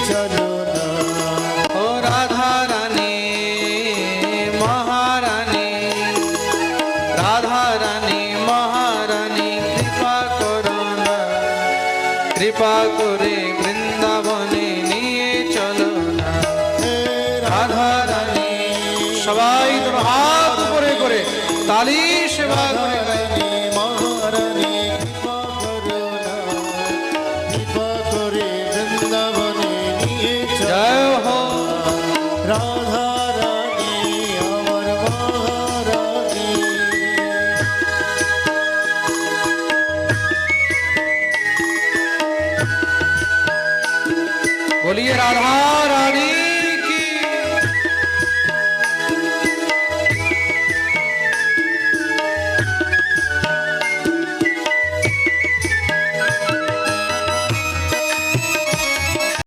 চলো না। ও রাধা রানী মহারানী, রাধা রানী মহারানী কৃপা করো না, কৃপা করে বৃন্দাবনে নিয়ে চলো না। রাধা রানী, সবাই তোর হাত উপরে করে তালি সেবা করে রানী মহারানী কৃপা করো না, কৃপা করে বৃন্দাবনে নিয়ে চলো। জয় হো রাধা রানী আমার মহারানী। बोलिए राधा रानी